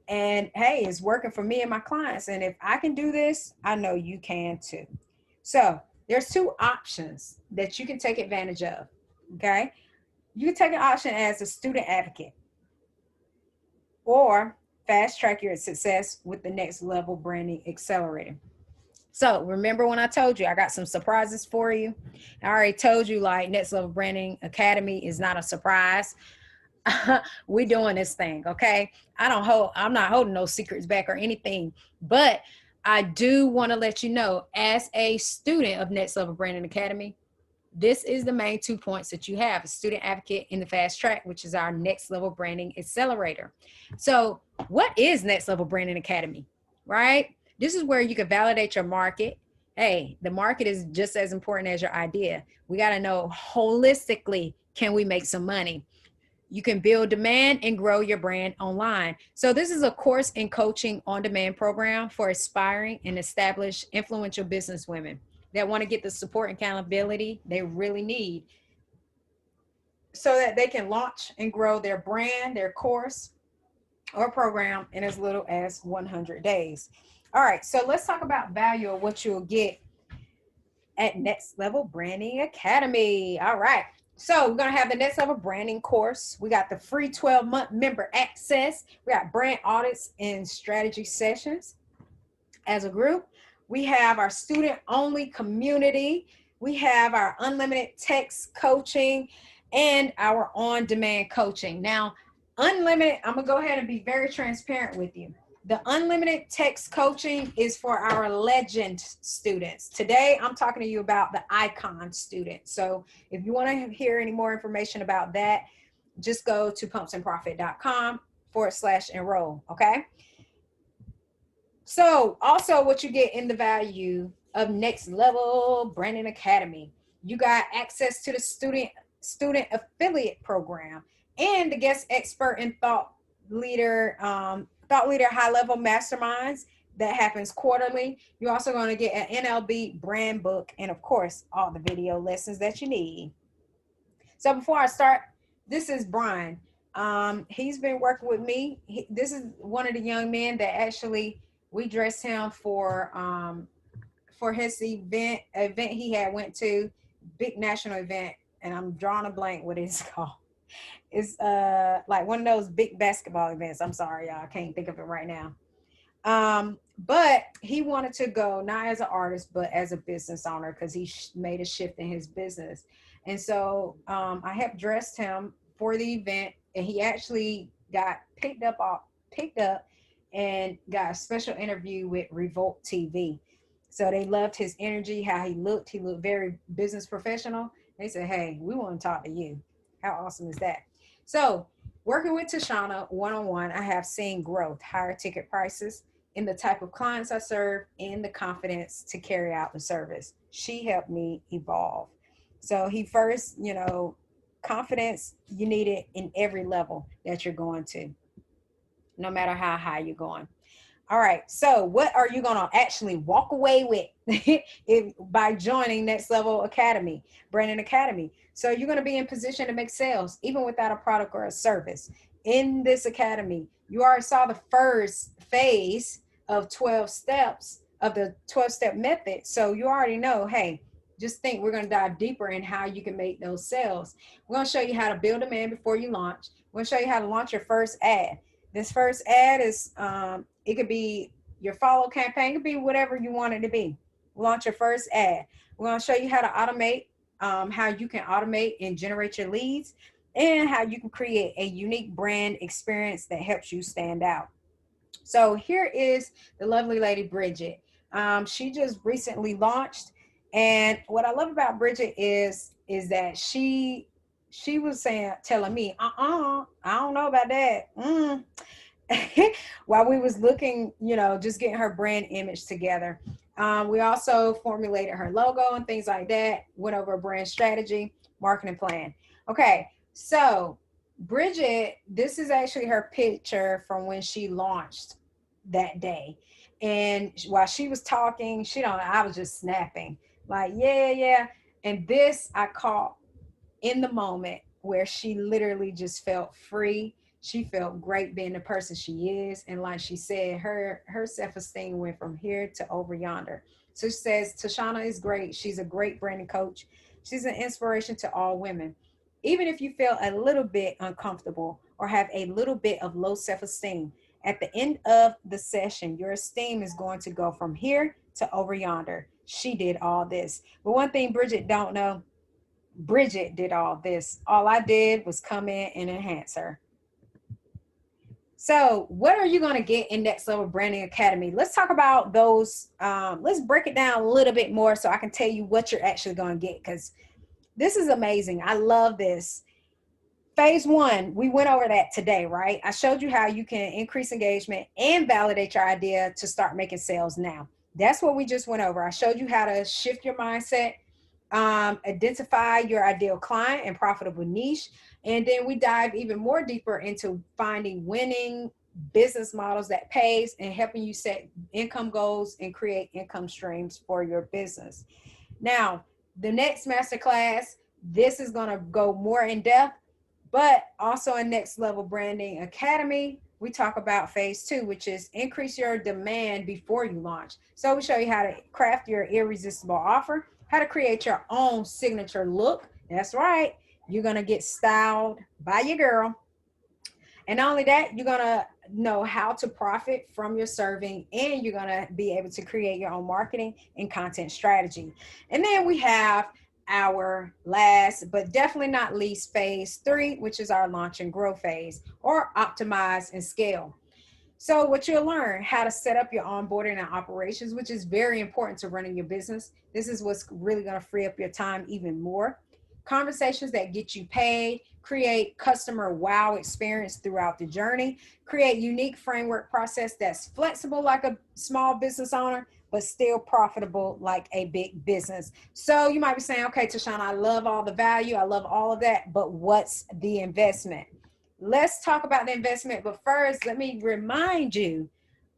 And hey, it's working for me and my clients. And if I can do this, I know you can too. So there's two options that you can take advantage of. Okay. You can take an option as a student advocate or fast track your success with the Next Level Branding Accelerator. So remember when I told you I got some surprises for you? I already told you like Next Level Branding Academy is not a surprise. We're doing this thing, okay? I'm not holding no secrets back or anything, but I do want to let you know as a student of Next Level Branding Academy, this is the main 2 points that you have: a student advocate in the fast track, which is our Next Level Branding Accelerator. So what is Next Level Branding Academy, right? This is where you can validate your market. Hey, the market is just as important as your idea. We got to know holistically, can we make some money? You can build demand and grow your brand online. So this is a course and coaching on-demand program for aspiring and established influential business women that want to get the support and accountability they really need so that they can launch and grow their brand, their course or program in as little as 100 days. All right, so let's talk about value of what you'll get at Next Level Branding Academy. All right. So we're going to have the Next Level Branding course. We got the free 12-month member access. We got brand audits and strategy sessions as a group. We have our student-only community. We have our unlimited text coaching and our on-demand coaching. Now, unlimited, I'm going to go ahead and be very transparent with you. The unlimited text coaching is for our legend students. Today, I'm talking to you about the icon students. So if you want to hear any more information about that, just go to pumpsandprofit.com/enroll. Okay. So also what you get in the value of Next Level Branding Academy, you got access to the student affiliate program and the guest expert and thought leader high-level masterminds that happens quarterly. You're also going to get an NLB brand book and, of course, all the video lessons that you need. So before I start, this is Brian. He's been working with me. This is one of the young men that actually we dressed him for his event he had went to, big national event, and I'm drawing a blank what it's called. It's like one of those big basketball events. I'm sorry, y'all, I can't think of it right now. But he wanted to go not as an artist, but as a business owner because he made a shift in his business. And so I helped dress him for the event, and he actually got picked up and got a special interview with Revolt TV. So they loved his energy, how he looked. He looked very business professional. They said, hey, we want to talk to you. How awesome is that? So working with Tashana one-on-one, I have seen growth, higher ticket prices in the type of clients I serve, and the confidence to carry out the service. She helped me evolve. So he first, confidence, you need it in every level that you're going to, no matter how high you're going. All right, so what are you going to actually walk away with by joining Next Level Academy, Branding Academy? So you're going to be in position to make sales even without a product or a service. In this academy, You already saw the first phase of 12 steps of the 12-step method. So you already know, hey, just think we're going to dive deeper in how you can make those sales. We're going to show you how to build demand before you launch. We're going to show you how to launch your first ad. This first ad is, it could be your follow campaign, it could be whatever you want it to be. Launch your first ad. We're going to show you how to automate, how you can automate and generate your leads, and how you can create a unique brand experience that helps you stand out. So here is the lovely lady Bridget. She just recently launched, and what I love about Bridget is that she was telling me, I don't know about that. While we was looking, just getting her brand image together. We also formulated her logo and things like that, went over a brand strategy, marketing plan. Okay, so Bridget, this is actually her picture from when she launched that day. And while she was talking, I was just snapping, like, yeah, yeah. And this I caught in the moment where she literally just felt free. She felt great being the person she is. And like she said, her self-esteem went from here to over yonder. So she says, Tashana is great. She's a great branding coach. She's an inspiration to all women. Even if you feel a little bit uncomfortable or have a little bit of low self-esteem, at the end of the session, your esteem is going to go from here to over yonder. She did all this. But one thing Bridget don't know, Bridget did all this. All I did was come in and enhance her. So what are you going to get in Next Level Branding Academy? Let's talk about those. Let's break it down a little bit more so I can tell you what you're actually going to get, because this is amazing. I love this. Phase one, we went over that today, right? I showed you how you can increase engagement and validate your idea to start making sales now. That's what we just went over. I showed you how to shift your mindset, identify your ideal client and profitable niche. And then we dive even more deeper into finding winning business models that pays and helping you set income goals and create income streams for your business. Now, the next masterclass, this is going to go more in depth, but also in Next Level Branding Academy, we talk about phase two, which is increase your demand before you launch. So we show you how to craft your irresistible offer, how to create your own signature look. That's right. You're going to get styled by your girl. And not only that, you're going to know how to profit from your serving, and you're going to be able to create your own marketing and content strategy. And then we have our last, but definitely not least, phase three, which is our launch and grow phase, or optimize and scale. So what you'll learn, how to set up your onboarding and operations, which is very important to running your business. This is what's really going to free up your time even more. Conversations that get you paid, create customer wow experience throughout the journey, create unique framework process that's flexible like a small business owner, but still profitable like a big business. So you might be saying, okay, Tashana, I love all the value, I love all of that, but what's the investment? Let's talk about the investment, but first, let me remind you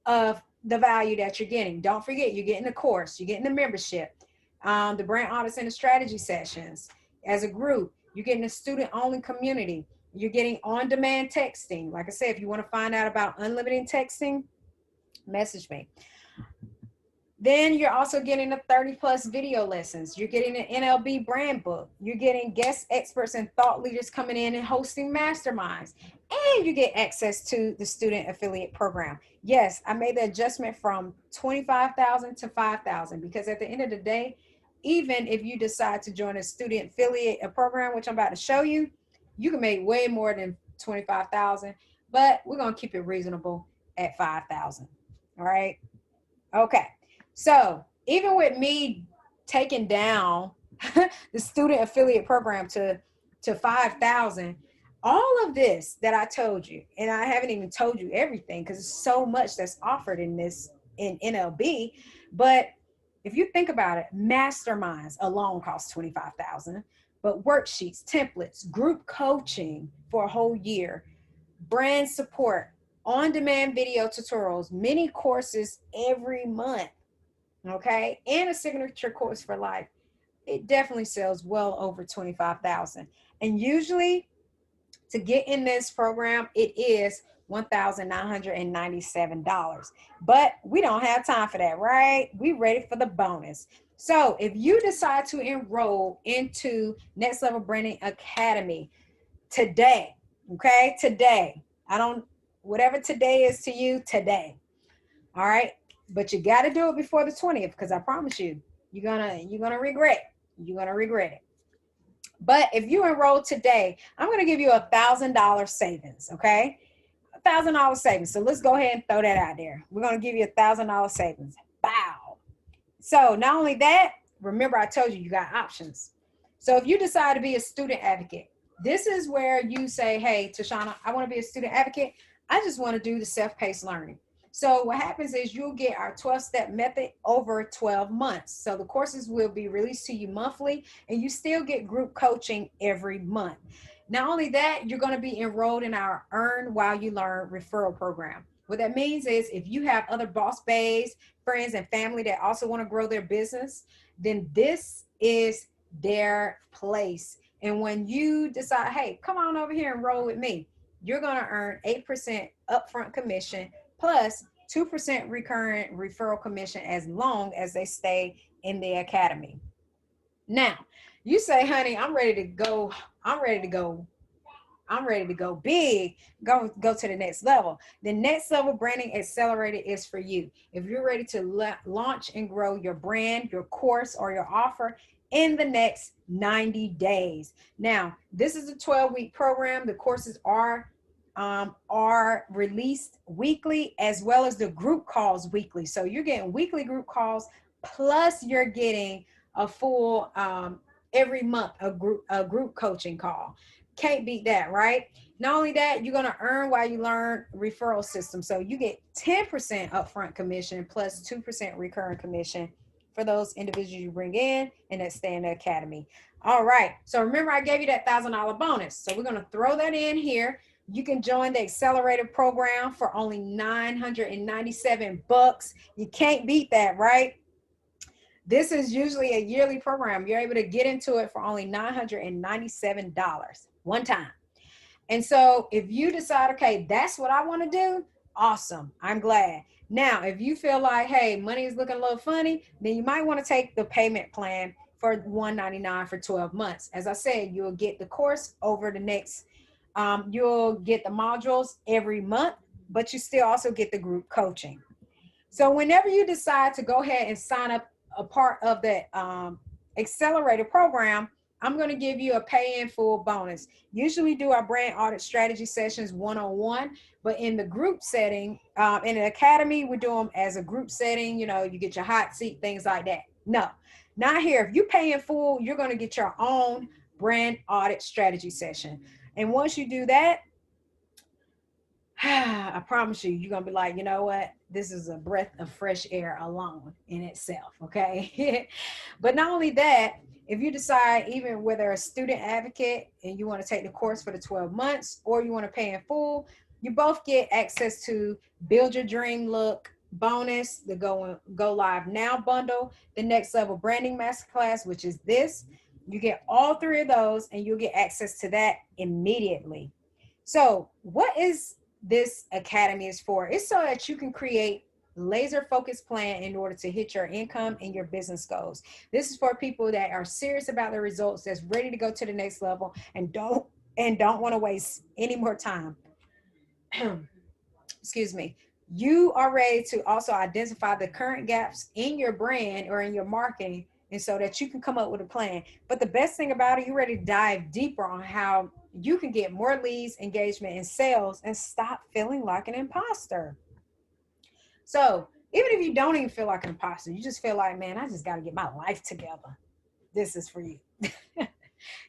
of the value that you're getting. Don't forget, you're getting the course, you're getting the membership, the brand audits and the strategy sessions as a group. You're getting a student-only community. You're getting on-demand texting. Like I said, if you want to find out about unlimited texting, message me. Then you're also getting the 30+ video lessons. You're getting an NLB brand book. You're getting guest experts and thought leaders coming in and hosting masterminds. And you get access to the student affiliate program. Yes, I made the adjustment from 25,000 to 5,000 because at the end of the day, even if you decide to join a student affiliate program, which I'm about to show you, you can make way more than 25,000, but we're going to keep it reasonable at 5,000. All right. Okay. So even with me taking down the student affiliate program to 5,000, all of this that I told you, and I haven't even told you everything because there's so much that's offered in NLB. But if you think about it, masterminds alone cost 25,000, but worksheets, templates, group coaching for a whole year, brand support, on-demand video tutorials, mini courses every month. Okay, and a signature course for life. It definitely sells well over 25,000. And usually to get in this program, it is $1,997. But we don't have time for that, right? We ready for the bonus. So if you decide to enroll into Next Level Branding Academy today, okay, today, whatever today is to you, today, all right, but you got to do it before the 20th, because I promise you, you're gonna regret. You're gonna regret it. But if you enroll today, I'm gonna give you $1,000 savings. Okay, $1,000 savings. So let's go ahead and throw that out there. We're gonna give you $1,000 savings. Bow. So not only that, remember I told you you got options. So if you decide to be a student advocate, this is where you say, hey, Tashana, I want to be a student advocate. I just want to do the self-paced learning. So what happens is you'll get our 12-step method over 12 months. So the courses will be released to you monthly, and you still get group coaching every month. Not only that, you're going to be enrolled in our Earn While You Learn referral program. What that means is if you have other boss babes, friends, and family that also want to grow their business, then this is their place. And when you decide, hey, come on over here and roll with me, you're going to earn 8% upfront commission plus 2% recurrent referral commission as long as they stay in the academy. Now, you say, honey, I'm ready to go. I'm ready to go big, go to the next level. The Next Level Branding Accelerator is for you. If you're ready to launch and grow your brand, your course, or your offer in the next 90 days. Now, this is a 12-week program. The courses are released weekly, as well as the group calls weekly. So you're getting weekly group calls, plus you're getting a full every month a group coaching call. Can't beat that, right? Not only that, you're going to Earn While You Learn referral system. So you get 10% upfront commission plus 2% recurring commission for those individuals you bring in and that stay in the academy. All right. So remember, I gave you that $1,000 bonus. So we're going to throw that in here. You can join the accelerated program for only $997. You can't beat that, right? This is usually a yearly program. You're able to get into it for only $997 one time. And so if you decide, okay, that's what I want to do, awesome. I'm glad. Now, if you feel like, hey, money is looking a little funny, then you might want to take the payment plan for $199 for 12 months. As I said, you'll get the course over the next, you'll get the modules every month, but you still also get the group coaching. So whenever you decide to go ahead and sign up a part of the accelerator program, I'm going to give you a pay in full bonus. Usually we do our brand audit strategy sessions one-on-one, but in the group setting, in the academy, we do them as a group setting. You know, you get your hot seat, things like that. No, not here. If you pay in full, you're going to get your own brand audit strategy session. And once you do that, I promise you, you're going to be like, you know what? This is a breath of fresh air alone in itself, okay? But not only that, if you decide, even whether a student advocate and you want to take the course for the 12 months or you want to pay in full, you both get access to Build Your Dream Look bonus, the Go Live Now bundle, the Next Level Branding Masterclass, which is this. You get all three of those and you'll get access to that immediately. So what is this academy is for? It's so that you can create laser focused plan in order to hit your income and your business goals. This is for people that are serious about their results, that's ready to go to the next level and don't want to waste any more time. Excuse me. You are ready to also identify the current gaps in your brand or in your marketing, and so that you can come up with a plan. But the best thing about it, you're ready to dive deeper on how you can get more leads, engagement, and sales and stop feeling like an imposter. So even if you don't even feel like an imposter, you just feel like, man, I just got to get my life together. This is for you.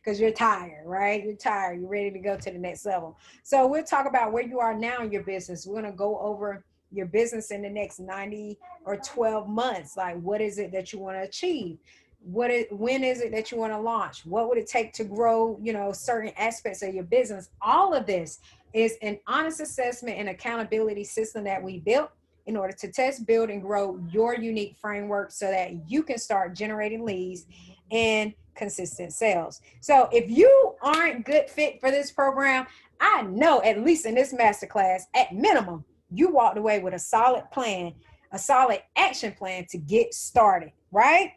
Because you're tired, right? You're tired. You're ready to go to the next level. So we'll talk about where you are now in your business. We're going to go over your business in the next 90 or 12 months. Like, what is it that you want to achieve? When is it that you want to launch? What would it take to grow, certain aspects of your business? All of this is an honest assessment and accountability system that we built in order to test, build, and grow your unique framework so that you can start generating leads and consistent sales. So if you aren't good fit for this program, I know at least in this masterclass, at minimum, you walked away with a solid plan, a solid action plan to get started, right?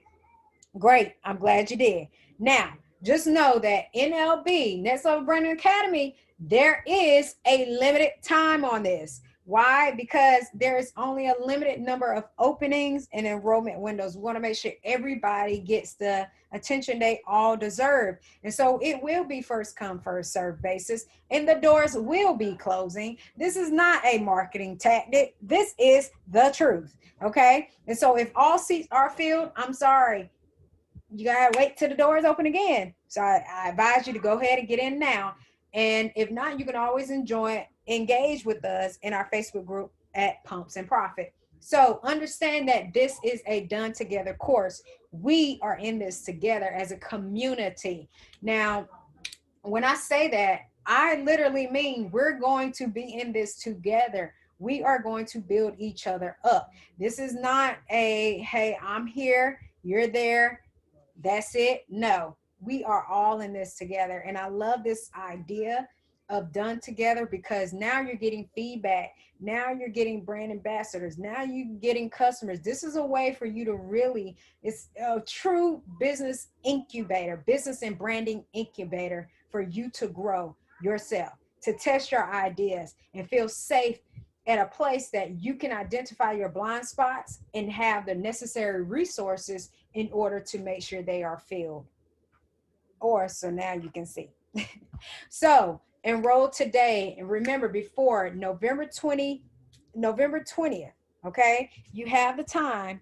Great. I'm glad you did. Now, just know that NLB, Next Level Branding Academy, there is a limited time on this. Why? Because there's only a limited number of openings and enrollment windows. We want to make sure everybody gets the attention they all deserve. And so it will be first come, first serve basis, and the doors will be closing. This is not a marketing tactic. This is the truth. Okay. And so if all seats are filled, I'm sorry, you gotta wait till the doors open again. So I advise you to go ahead and get in now. And if not, you can always engage with us in our Facebook group at Pumps and Profit. So understand that this is a done together course. We are in this together as a community. Now, when I say that, I literally mean we're going to be in this together. We are going to build each other up. This is not a, hey, I'm here, you're there, that's it. No, we are all in this together. And I love this idea of done together because now you're getting feedback. Now you're getting brand ambassadors. Now you're getting customers. This is a way for you to really, it's a true business incubator, business and branding incubator for you to grow yourself, to test your ideas and feel safe at a place that you can identify your blind spots and have the necessary resources in order to make sure they are filled. Or so now you can see. So enroll today. And remember, before November 20th, okay, you have the time.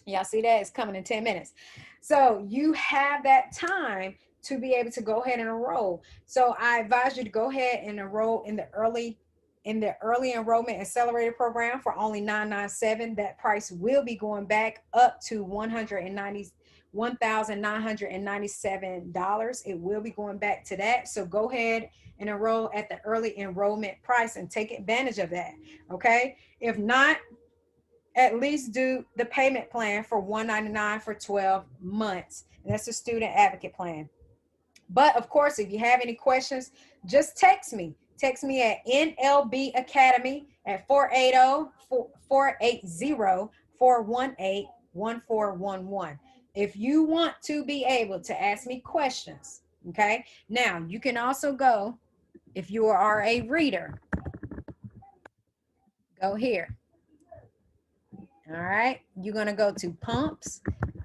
Y'all see that? It's coming in 10 minutes. So you have that time to be able to go ahead and enroll. So I advise you to go ahead and enroll in the early enrollment accelerator program for only $997. That price will be going back up to $1,997. It will be going back to that. So go ahead and enroll at the early enrollment price and take advantage of that. Okay. If not, at least do the payment plan for $199 for 12 months. And that's the student advocate plan. But of course, if you have any questions, just text me. Text me at NLB Academy at 480-418-1411. If you want to be able to ask me questions, okay? Now, you can also go, if you are a reader, go here. All right, you're going to go to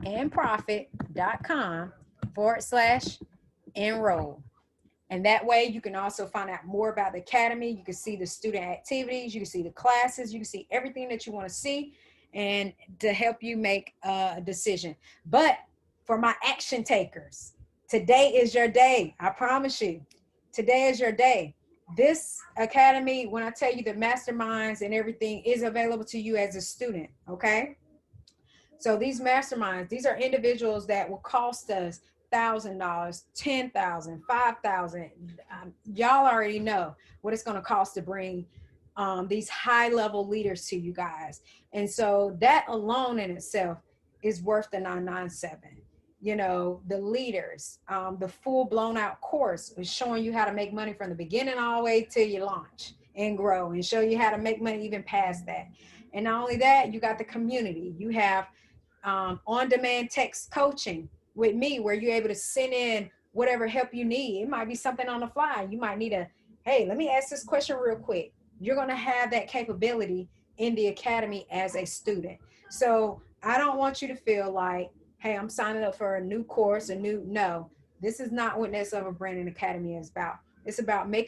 pumpsandprofit.com/enroll. And that way you can also find out more about the Academy. You can see the student activities, you can see the classes, you can see everything that you want to see and to help you make a decision. But for my action takers, today is your day. I promise you, today is your day. This Academy, when I tell you the masterminds and everything is available to you as a student, okay? So these masterminds, these are individuals that will cost us $1,000, $10,000, $5,000. Y'all already know what it's going to cost to bring these high-level leaders to you guys. And so that alone in itself is worth the $997. You know, the leaders, the full blown out course is showing you how to make money from the beginning all the way till you launch and grow and show you how to make money even past that. And not only that, you got the community. You have on-demand text coaching with me where you're able to send in whatever help you need. It might be something on the fly. You might need hey, let me ask this question real quick. You're going to have that capability in the Academy as a student. So I don't want you to feel like, hey, I'm signing up for a new course, no. This is not what Next Level Branding Academy is about. It's about making